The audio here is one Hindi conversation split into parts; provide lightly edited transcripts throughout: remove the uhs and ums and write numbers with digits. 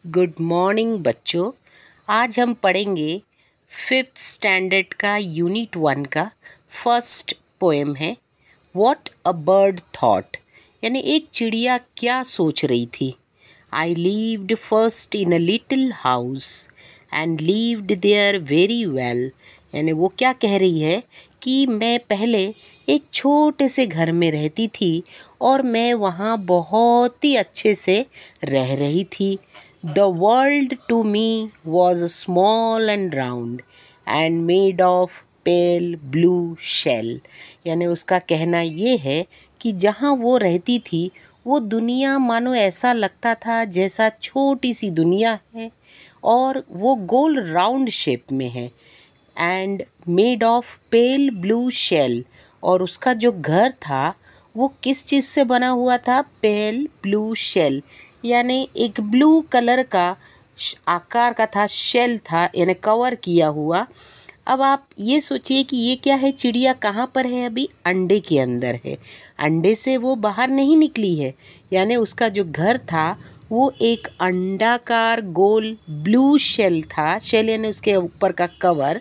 गुड मॉर्निंग बच्चों। आज हम पढ़ेंगे 5th स्टैंडर्ड का यूनिट 1 का फर्स्ट पोएम है व्हाट अ बर्ड थॉट, यानी एक चिड़िया क्या सोच रही थी। I lived first in a little house and lived there very well, यानी वो क्या कह रही है कि मैं पहले एक छोटे से घर में रहती थी और मैं वहाँ बहुत ही अच्छे से रह रही थी। The world to me was small and round and made of pale blue shell, यानी उसका कहना ये है कि जहाँ वो रहती थी वो दुनिया मानो ऐसा लगता था जैसा छोटी सी दुनिया है और वो गोल राउंड शेप में है and made of pale blue shell. और उसका जो घर था वो किस चीज़ से बना हुआ था? पेल ब्लू शेल, यानी एक ब्लू कलर का आकार का था, शेल था, यानी कवर किया हुआ। अब आप ये सोचिए कि ये क्या है, चिड़िया कहाँ पर है? अभी अंडे के अंदर है, अंडे से वो बाहर नहीं निकली है, यानी उसका जो घर था वो एक अंडाकार गोल ब्लू शेल था। शेल यानी उसके ऊपर का कवर,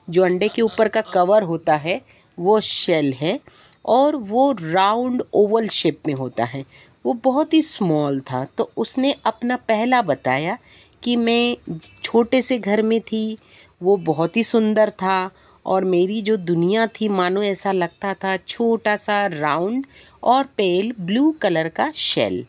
जो अंडे के ऊपर का कवर होता है वो शेल है और वो राउंड ओवल शेप में होता है। वो बहुत ही स्मॉल था। तो उसने अपना पहला बताया कि मैं छोटे से घर में थी, वो बहुत ही सुंदर था और मेरी जो दुनिया थी मानो ऐसा लगता था छोटा सा राउंड और पेल ब्लू कलर का शेल।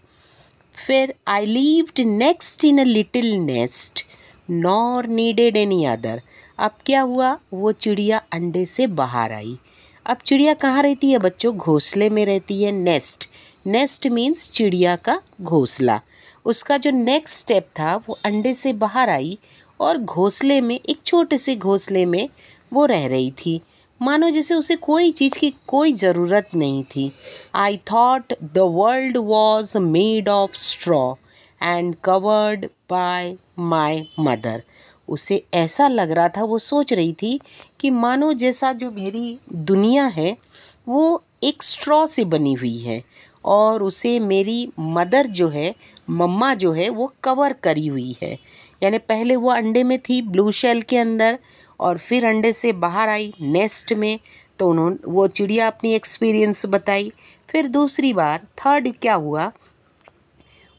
फिर I lived next in a little nest nor needed any other. अब क्या हुआ, वो चिड़िया अंडे से बाहर आई। अब चिड़िया कहाँ रहती है बच्चों? घोंसले में रहती है। नेस्ट, नेस्ट मीन्स चिड़िया का घोंसला। उसका जो नेक्स्ट स्टेप था वो अंडे से बाहर आई और घोंसले में, एक छोटे से घोंसले में वो रह रही थी, मानो जैसे उसे कोई चीज़ की कोई ज़रूरत नहीं थी। I thought the world was made of straw and covered by my mother. उसे ऐसा लग रहा था, वो सोच रही थी कि मानो जैसा जो मेरी दुनिया है वो एक स्ट्रॉ से बनी हुई है और उसे मेरी मदर जो है, मम्मा जो है, वो कवर करी हुई है। यानी पहले वो अंडे में थी ब्लू शेल के अंदर और फिर अंडे से बाहर आई नेस्ट में। तो उन्होंने, वो चिड़िया अपनी एक्सपीरियंस बताई। फिर दूसरी बार, थर्ड क्या हुआ,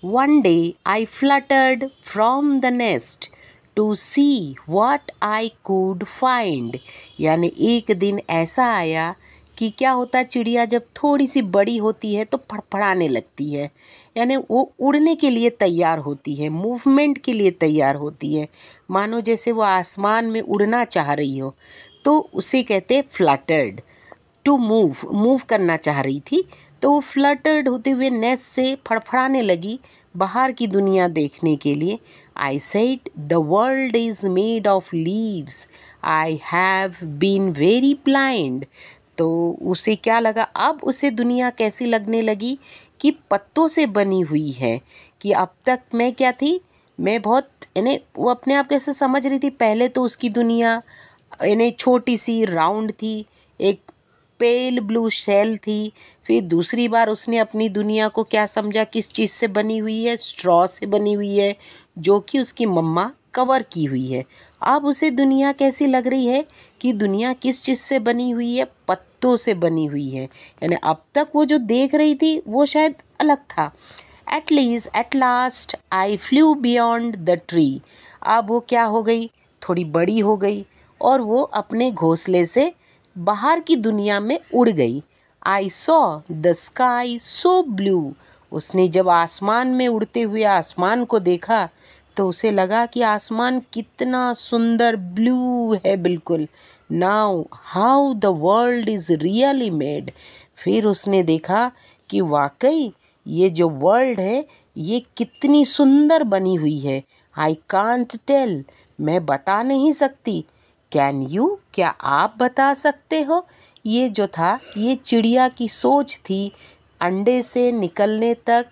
one day I fluttered from the nest to see what I could find, यानी एक दिन ऐसा आया कि क्या होता है, चिड़िया जब थोड़ी सी बड़ी होती है तो फड़फड़ाने लगती है, यानी वो उड़ने के लिए तैयार होती है, मूवमेंट के लिए तैयार होती है, मानो जैसे वो आसमान में उड़ना चाह रही हो। तो उसे कहते हैं फ्लटर्ड, टू मूव, मूव करना चाह रही थी। तो वो फ्लटर्ड होते हुए नेस्ट से फड़फड़ाने लगी बाहर की दुनिया देखने के लिए। I said the world is made of leaves, I have been very blind. तो उसे क्या लगा, अब उसे दुनिया कैसी लगने लगी कि पत्तों से बनी हुई है। कि अब तक मैं क्या थी, मैं बहुत, यानी वो अपने आप कैसे समझ रही थी, पहले तो उसकी दुनिया यानी छोटी सी राउंड थी, एक पेल ब्लू शेल थी। फिर दूसरी बार उसने अपनी दुनिया को क्या समझा, किस चीज़ से बनी हुई है? स्ट्रॉ से बनी हुई है, जो कि उसकी मम्मा कवर की हुई है। अब उसे दुनिया कैसी लग रही है कि दुनिया किस चीज़ से बनी हुई है? पत्तों से बनी हुई है। यानी अब तक वो जो देख रही थी वो शायद अलग था। At last eye flu beyond the tree. अब वो क्या हो गई, थोड़ी बड़ी हो गई और वो अपने घोंसले से बाहर की दुनिया में उड़ गई। I saw the sky so blue. उसने जब आसमान में उड़ते हुए आसमान को देखा तो उसे लगा कि आसमान कितना सुंदर ब्लू है बिल्कुल। Now how the world is really made. फिर उसने देखा कि वाकई ये जो वर्ल्ड है ये कितनी सुंदर बनी हुई है। आई कांट टेल, मैं बता नहीं सकती। कैन यू, क्या आप बता सकते हो? ये जो था ये चिड़िया की सोच थी, अंडे से निकलने तक,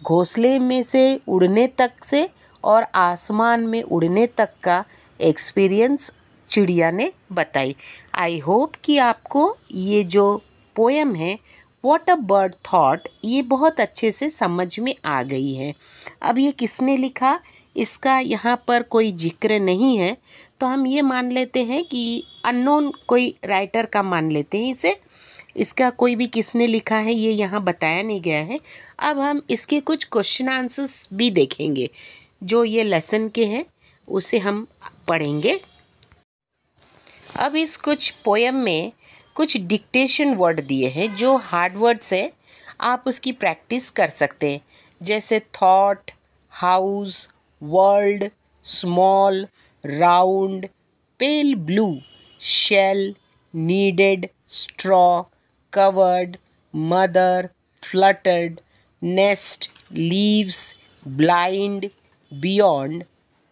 घोंसले में से उड़ने तक से और आसमान में उड़ने तक का एक्सपीरियंस चिड़िया ने बताई। आई होप कि आपको ये जो पोएम है व्हाट अ बर्ड थॉट, ये बहुत अच्छे से समझ में आ गई है। अब ये किसने लिखा? इसका यहाँ पर कोई जिक्र नहीं है, तो हम ये मान लेते हैं कि अननोन कोई राइटर का मान लेते हैं इसे। इसका कोई भी किसने लिखा है ये यहाँ बताया नहीं गया है। अब हम इसके कुछ क्वेश्चन आंसर्स भी देखेंगे जो ये लेसन के हैं, उसे हम पढ़ेंगे। अब इस कुछ पोएम में कुछ डिक्टेशन वर्ड दिए हैं जो हार्ड वर्ड्स है, आप उसकी प्रैक्टिस कर सकते हैं, जैसे thought, house, world, small, round, pale blue, shell, needed, straw, covered, mother, fluttered, nest, leaves, blind, beyond,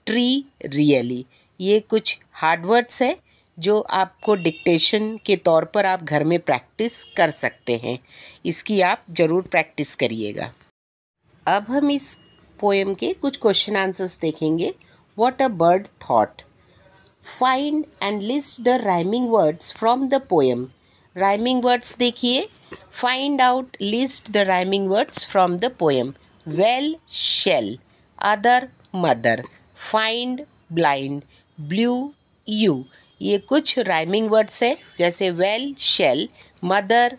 tree, really. ये कुछ हार्ड वर्ड्स है जो आपको डिक्टेशन के तौर पर आप घर में प्रैक्टिस कर सकते हैं। इसकी आप ज़रूर प्रैक्टिस करिएगा। अब हम इस पोएम के कुछ क्वेश्चन आंसर्स देखेंगे। What a bird thought. Find and list the rhyming words from the poem. Rhyming words देखिए। Find out, list the rhyming words from the poem. Well, shell, other, mother, find, blind, blue, you. ये कुछ राइमिंग वर्ड्स है, जैसे well, shell, mother,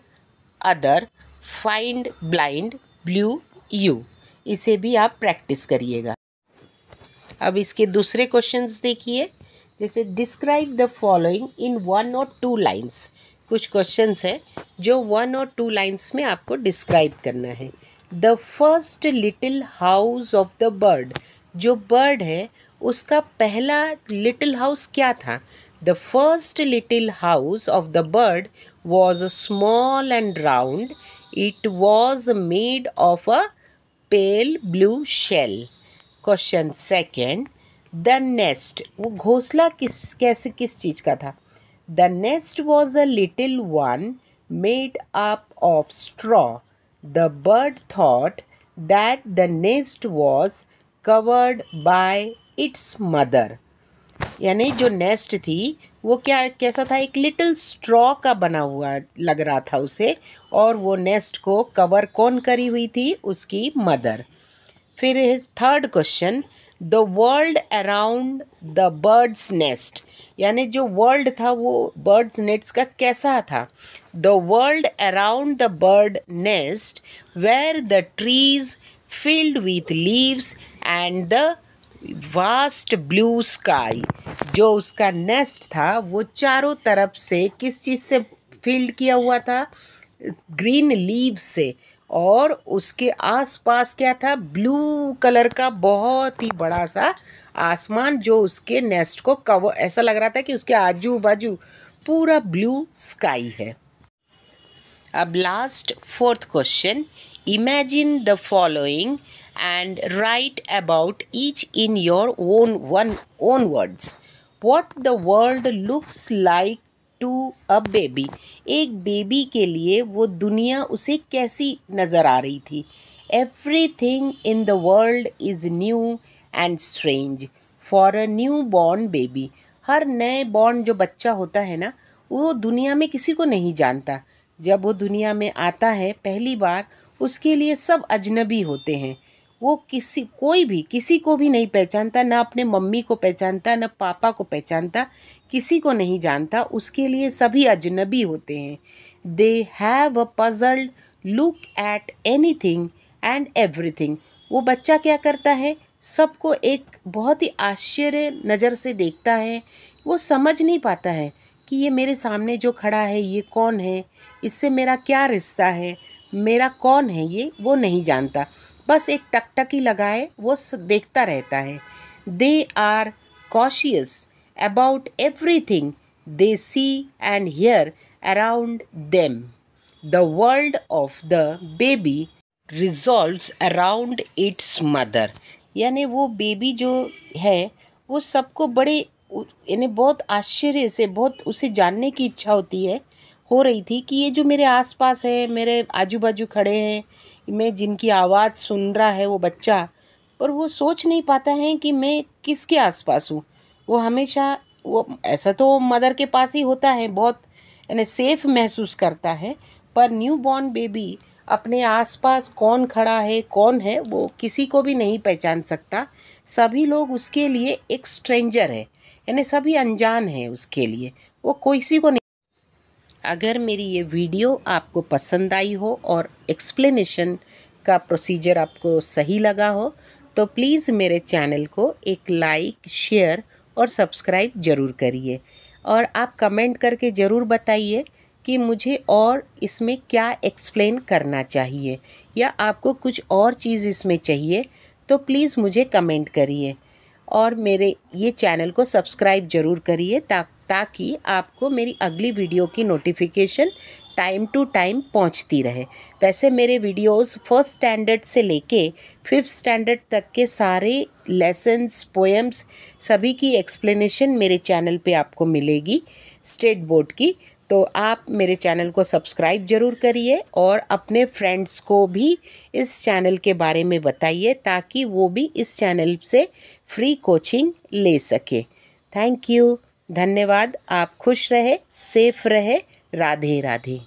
other, find, blind, blue, you. इसे भी आप प्रैक्टिस करिएगा। अब इसके दूसरे क्वेश्चंस देखिए, जैसे डिस्क्राइब द फॉलोइंग इन 1 और 2 लाइन्स। कुछ क्वेश्चंस है जो 1 और 2 लाइन्स में आपको डिस्क्राइब करना है। The first little house of the bird. जो बर्ड है उसका पहला लिटिल हाउस क्या था? The first little house of the bird was small and round. It was made of a pale blue shell. Question second, the nest, वो घोंसला किस चीज़ का था? The nest was a little one made up of straw. The bird thought that the nest was covered by its mother. यानी जो नेस्ट थी वो कैसा था? एक लिटिल स्ट्रॉ का बना हुआ लग रहा था उसे, और वो नेस्ट को कवर कौन करी हुई थी? उसकी मदर. फिर third question, the world around the birds nest. यानी जो वर्ल्ड था वो बर्ड्स नेस्ट का कैसा था? The world around the bird nest where the trees filled with leaves and the vast blue sky. जो उसका नेस्ट था वो चारों तरफ से किस चीज़ से फिल्ड किया हुआ था? ग्रीन लीव्स से, और उसके आसपास क्या था? ब्लू कलर का बहुत ही बड़ा सा आसमान जो उसके नेस्ट को कवर, ऐसा लग रहा था कि उसके आजू बाजू पूरा ब्लू स्काई है. अब last fourth question, imagine the following and write about each in your own words. What the world looks like to a baby. एक बेबी के लिए वो दुनिया उसे कैसी नज़र आ रही थी? Everything in the world is new and strange for a newborn baby. हर नए बॉर्न जो बच्चा होता है ना, वो दुनिया में किसी को नहीं जानता. जब वो दुनिया में आता है पहली बार, उसके लिए सब अजनबी होते हैं. वो किसी को भी नहीं पहचानता, ना अपने मम्मी को पहचानता, ना पापा को पहचानता, किसी को नहीं जानता. उसके लिए सभी अजनबी होते हैं. They have a puzzled look at anything and everything. वो बच्चा क्या करता है? सबको एक बहुत ही आश्चर्य नज़र से देखता है. वो समझ नहीं पाता है कि ये मेरे सामने जो खड़ा है ये कौन है, इससे मेरा क्या रिश्ता है, मेरा कौन है ये, वो नहीं जानता. बस एक टकटकी लगाए वो देखता रहता है. They are cautious about everything they see and hear around them. The world of the baby resolves around its mother. यानी वो बेबी जो है वो सबको बड़े, यानी बहुत आश्चर्य से, बहुत उसे जानने की इच्छा हो रही थी कि ये जो मेरे आसपास है, मेरे आजू बाजू खड़े हैं, मैं जिनकी आवाज़ सुन रहा है वो बच्चा, पर वो सोच नहीं पाता है कि मैं किसके आसपास हूँ. वो हमेशा, वो ऐसा तो मदर के पास ही होता है, बहुत यानी सेफ महसूस करता है, पर न्यू बॉर्न बेबी अपने आसपास कौन खड़ा है, कौन है, वो किसी को भी नहीं पहचान सकता. सभी लोग उसके लिए एक स्ट्रेंजर है, यानी सभी अनजान है उसके लिए, वो किसी को नहीं। अगर मेरी ये वीडियो आपको पसंद आई हो और एक्सप्लेनेशन का प्रोसीजर आपको सही लगा हो तो प्लीज़ मेरे चैनल को एक लाइक, शेयर और सब्सक्राइब ज़रूर करिए। और आप कमेंट करके ज़रूर बताइए कि मुझे और इसमें क्या एक्सप्लेन करना चाहिए, या आपको कुछ और चीज़ इसमें चाहिए तो प्लीज़ मुझे कमेंट करिए। और मेरे ये चैनल को सब्सक्राइब ज़रूर करिए ताकि आपको मेरी अगली वीडियो की नोटिफिकेशन टाइम टू टाइम पहुंचती रहे। वैसे मेरे वीडियोस फर्स्ट स्टैंडर्ड से लेके फिफ्थ स्टैंडर्ड तक के सारे लेसन्स, पोएम्स, सभी की एक्सप्लेनेशन मेरे चैनल पे आपको मिलेगी, स्टेट बोर्ड की। तो आप मेरे चैनल को सब्सक्राइब ज़रूर करिए और अपने फ्रेंड्स को भी इस चैनल के बारे में बताइए ताकि वो भी इस चैनल से फ्री कोचिंग ले सके। थैंक यू, धन्यवाद। आप खुश रहे, सेफ रहे। राधे राधे।